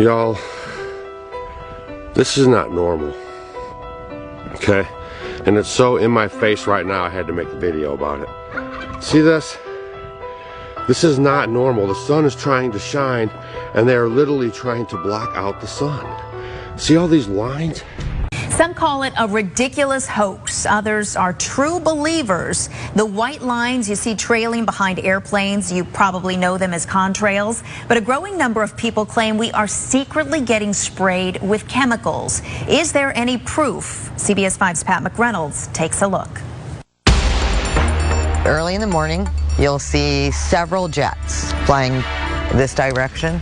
Y'all, this is not normal, okay? And it's so in my face right now, I had to make a video about it. See this? This is not normal. The sun is trying to shine, and they're literally trying to block out the sun. See all these lines? Some call it a ridiculous hoax. Others are true believers. The white lines you see trailing behind airplanes, you probably know them as contrails. But a growing number of people claim we are secretly getting sprayed with chemicals. Is there any proof? CBS 5's Pat McReynolds takes a look. Early in the morning, you'll see several jets flying this direction.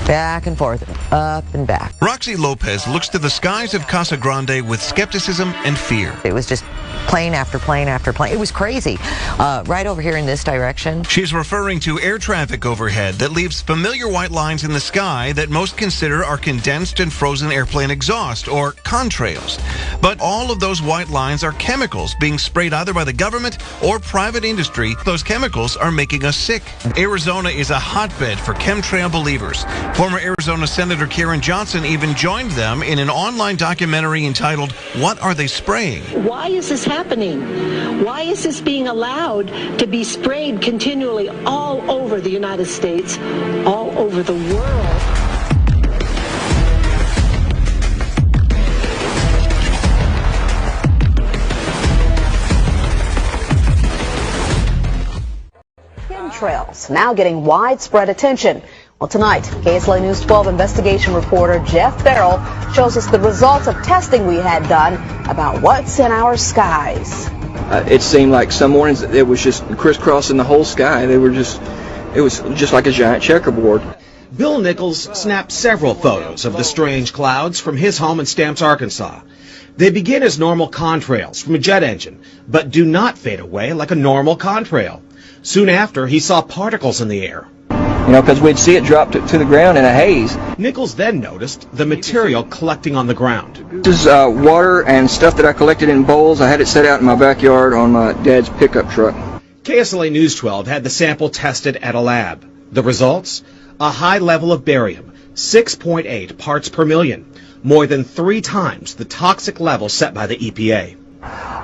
Back and forth, up and back. Roxy Lopez looks to the skies of Casa Grande with skepticism and fear. It was just plane after plane after plane. It was crazy. Right over here in this direction. She's referring to air traffic overhead that leaves familiar white lines in the sky that most consider are condensed and frozen airplane exhaust, or contrails. But all of those white lines are chemicals being sprayed either by the government or private industry. Those chemicals are making us sick. Arizona is a hotbed for chemtrail believers. Former Arizona Senator Karen Johnson even joined them in an online documentary entitled, "What Are They Spraying?" Why is this happening? Why is this being allowed to be sprayed continually all over the United States, all over the world? Chemtrails now getting widespread attention. Well, tonight, KSLA News 12 investigation reporter Jeff Farrell shows us the results of testing we had done about what's in our skies. It seemed like some mornings it was just crisscrossing the whole sky. It was just like a giant checkerboard. Bill Nichols snapped several photos of the strange clouds from his home in Stamps, Arkansas. They begin as normal contrails from a jet engine, but do not fade away like a normal contrail. Soon after, he saw particles in the air. Because we'd see it drop to the ground in a haze. Nichols then noticed the material collecting on the ground. This is water and stuff that I collected in bowls. I had it set out in my backyard on my dad's pickup truck. KSLA News 12 had the sample tested at a lab. The results? A high level of barium, 6.8 parts per million, more than 3 times the toxic level set by the EPA.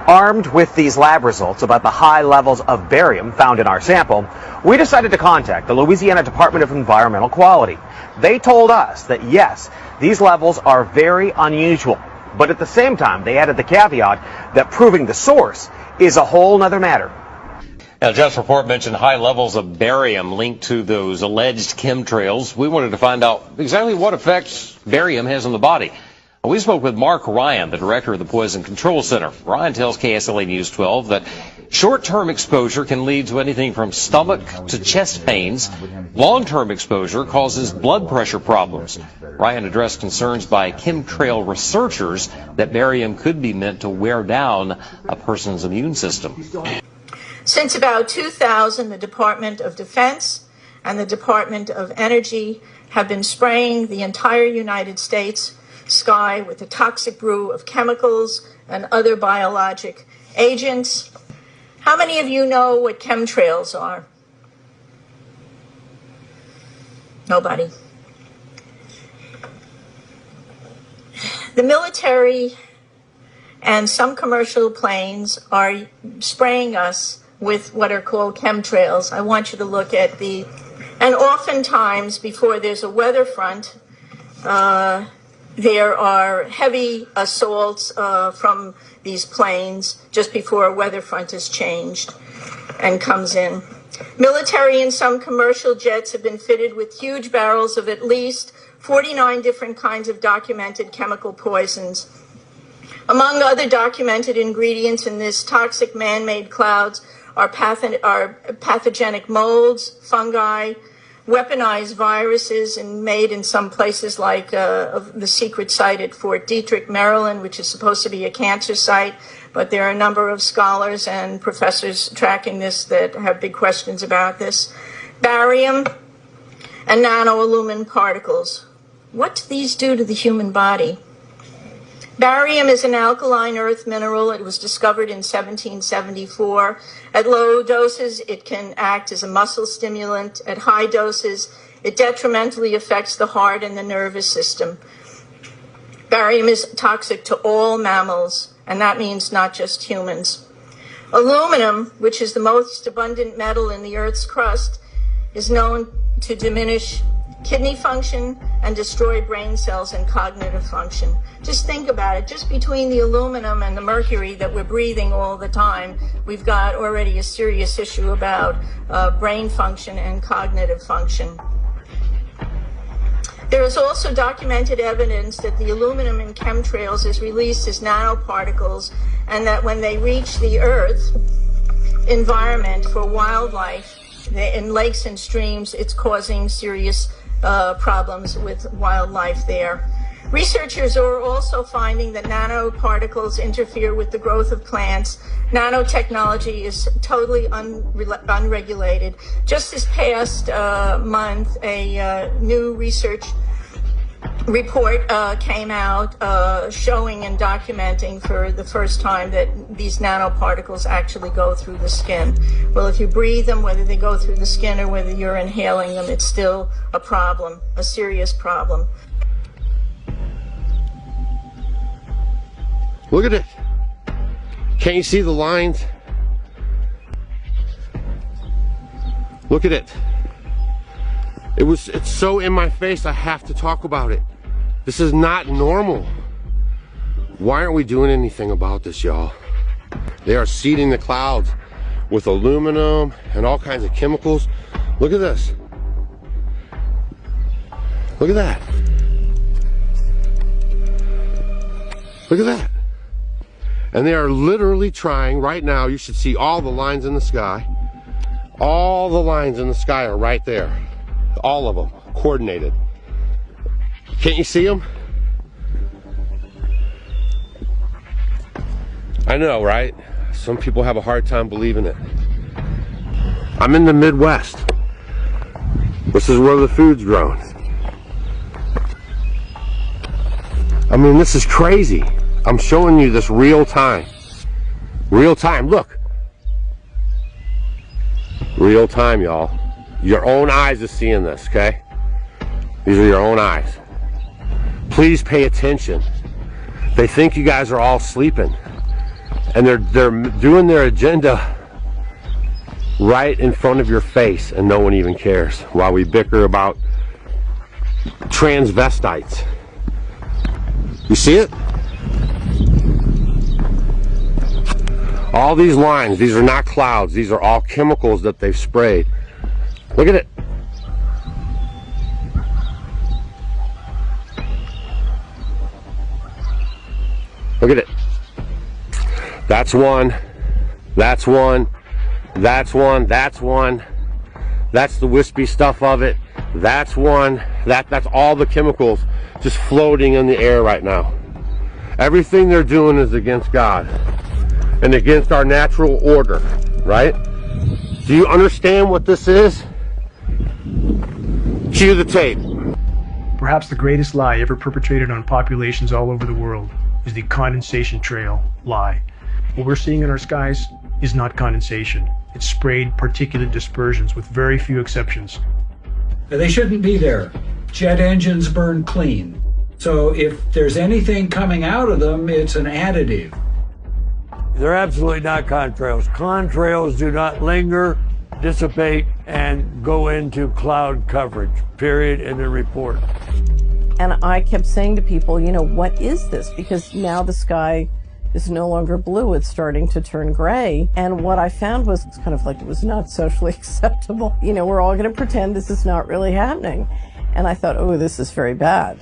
Armed with these lab results about the high levels of barium found in our sample, we decided to contact the Louisiana Department of Environmental Quality. They told us that yes, these levels are very unusual, but at the same time they added the caveat that proving the source is a whole nother matter. Now, Jeff's report mentioned high levels of barium linked to those alleged chemtrails. We wanted to find out exactly what effects barium has on the body. We spoke with Mark Ryan, the director of the Poison Control Center. Ryan tells KSLA News 12 that short-term exposure can lead to anything from stomach to chest pains. Long-term exposure causes blood pressure problems. Ryan addressed concerns by chemtrail researchers that barium could be meant to wear down a person's immune system. Since about 2000, the Department of Defense and the Department of Energy have been spraying the entire United States sky with a toxic brew of chemicals and other biologic agents. How many of you know what chemtrails are? Nobody. The military and some commercial planes are spraying us with what are called chemtrails. I want you to look at and oftentimes before there's a weather front, there are heavy assaults from these planes just before a weather front is changed and comes in. Military and some commercial jets have been fitted with huge barrels of at least 49 different kinds of documented chemical poisons. Among other documented ingredients in this toxic man-made clouds are pathogenic molds, fungi, weaponized viruses, and made in some places like the secret site at Fort Detrick, Maryland, which is supposed to be a cancer site. But there are a number of scholars and professors tracking this that have big questions about this. Barium and nanoalumin particles. What do these do to the human body? Barium is an alkaline earth mineral. It was discovered in 1774. At low doses, it can act as a muscle stimulant. At high doses, It detrimentally affects the heart and the nervous system. Barium is toxic to all mammals, and that means not just humans. Aluminum, which is the most abundant metal in the Earth's crust, is known to diminish kidney function and destroy brain cells and cognitive function. Just think about it. Just between the aluminum and the mercury that we're breathing all the time, we've got already a serious issue about brain function and cognitive function. There is also documented evidence that the aluminum in chemtrails is released as nanoparticles, and that when they reach the Earth environment for wildlife, in lakes and streams, it's causing serious problems with wildlife there. Researchers are also finding that nanoparticles interfere with the growth of plants. Nanotechnology is totally unregulated. Just this past month, a new research report came out showing and documenting for the first time that these nanoparticles actually go through the skin. Well, if you breathe them, whether they go through the skin or whether you're inhaling them, it's still a problem, a serious problem. Look at it. Can't you see the lines? Look at it. It's so in my face, I have to talk about it. This is not normal. Why aren't we doing anything about this, y'all? They are seeding the clouds with aluminum and all kinds of chemicals. Look at this. Look at that. Look at that. And they are literally trying right now. You should see all the lines in the sky. All the lines in the sky are right there. All of them, coordinated. Can't you see them? I know, right? Some people have a hard time believing it. I'm in the Midwest. This is where the food's grown. I mean, this is crazy. I'm showing you this real time. Real time, look. Real time, y'all. Your own eyes is seeing this, okay? These are your own eyes. Please pay attention. They think you guys are all sleeping. And they're doing their agenda right in front of your face, and no one even cares while we bicker about transvestites. You see it? All these lines, these are not clouds, these are all chemicals that they've sprayed. Look at it. Look at it. That's one. That's one. That's one. That's one. That's the wispy stuff of it. That's one. That's all the chemicals just floating in the air right now. Everything they're doing is against God and against our natural order, right? Do you understand what this is? Cue the tape. Perhaps the greatest lie ever perpetrated on populations all over the world is the condensation trail lie. What we're seeing in our skies is not condensation. It's sprayed particulate dispersions with very few exceptions. They shouldn't be there. Jet engines burn clean. So if there's anything coming out of them, it's an additive. They're absolutely not contrails. Contrails do not linger, dissipate, and go into cloud coverage, period, in the report. And I kept saying to people, you know, what is this? Because now the sky is no longer blue, it's starting to turn gray. And what I found was kind of like it was not socially acceptable. You know, we're all going to pretend this is not really happening. And I thought, oh, this is very bad.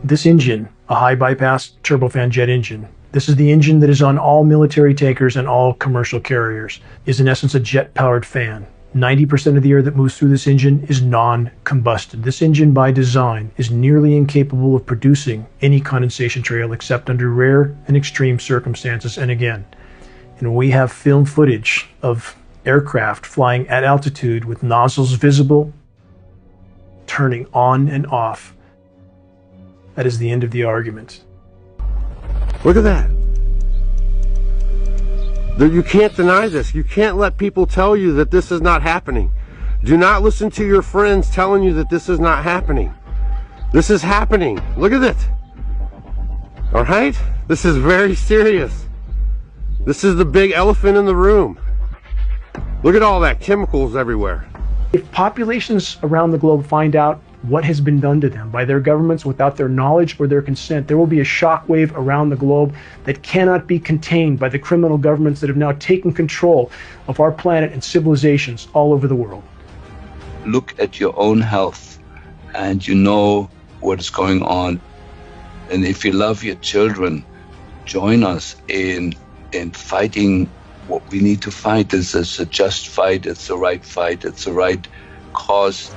This engine, a high bypass turbofan jet engine, this is the engine that is on all military tankers and all commercial carriers, is in essence a jet-powered fan. 90% of the air that moves through this engine is non-combusted. This engine by design is nearly incapable of producing any condensation trail except under rare and extreme circumstances. And again, we have film footage of aircraft flying at altitude with nozzles visible turning on and off. That is the end of the argument. Look at that. You can't deny this. You can't let people tell you that this is not happening. Do not listen to your friends telling you that this is not happening. This is happening. Look at it. All right? This is very serious. This is the big elephant in the room. Look at all that chemicals everywhere. If populations around the globe find out what has been done to them by their governments without their knowledge or their consent, there will be a shockwave around the globe that cannot be contained by the criminal governments that have now taken control of our planet and civilizations all over the world. Look at your own health and you know what is going on. And if you love your children, join us in fighting what we need to fight. This is a just fight, it's the right fight, it's the right cause.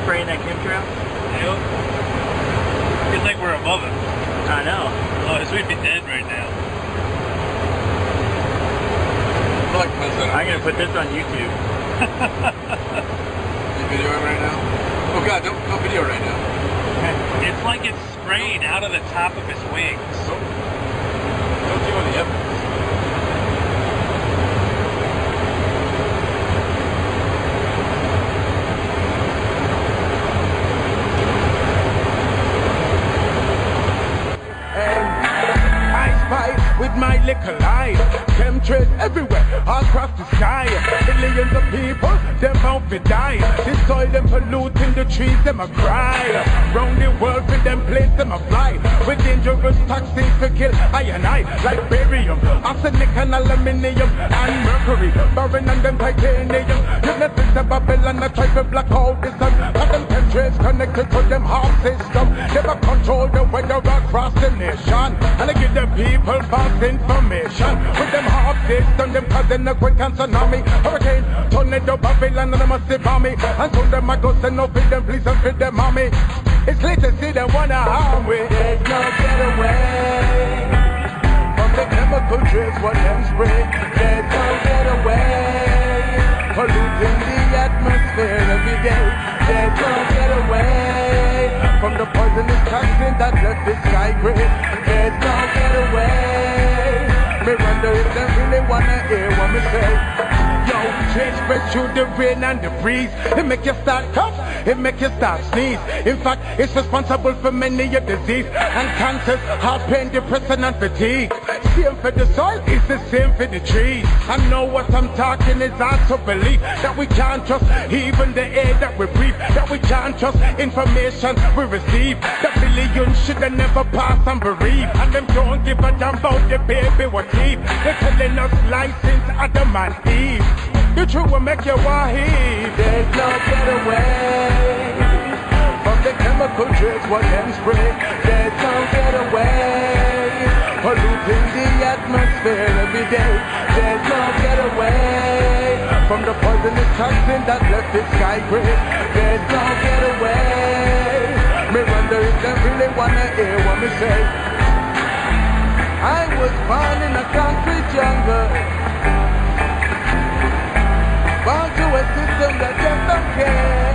Spraying that chemtrail? Yep. Feels like we're above it. I know. Otherwise we'd be dead right now. I'm gonna put this on YouTube. You videoing right now? Oh god, don't video right now. It's like it's sprayed out of the top of his wings. Don't give any evidence. With my little eye, chemtrails everywhere, all across the sky. Billions of people, them out to die. The soil, them polluting the trees, them a cry. Round the world, with them place, them a fly. With dangerous toxins to kill I and I, like barium, arsenic and aluminium, and mercury, boron and them titanium. You let this to Babylon, I try to block out the sun. But them chemtrails connected to them heart system. Never control the weather across the nation. And I give the people false information. With them half system, them causing a quick and tsunami. Hurricane, tornado, Babylon, and a massive army. And soon them I go send up with them, please and feed them army. It's clear to see them wanna harm we. There's no better way from the chemical trace what them spray. There's no better way polluting the atmosphere every day. There's no better way from the poisonous toxin that left the sky gray. There's no better way. Me wonder if they really wanna hear what me say. Yo, change spread through the rain and the breeze. It make you start cough, it make you start sneeze. In fact, it's responsible for many of disease and cancers, heart pain, depression and fatigue. Same for the soil, it's the same for the trees. I know what I'm talking is hard to believe. That we can't trust even the air that we breathe. That we can't trust information we receive. That billions should have never pass and bereave. And them don't give a damn about the baby what keep. They're telling us license Adam and Eve. The truth will make you want heave. There's no better way from the chemical trace what them spray. There's no better way polluting the atmosphere every day. There's no better way from the poisonous toxin that left the sky gray. There's no better way. Me wonder if they really wanna hear what me say. I was born in a concrete jungle, born to a system that just don't care.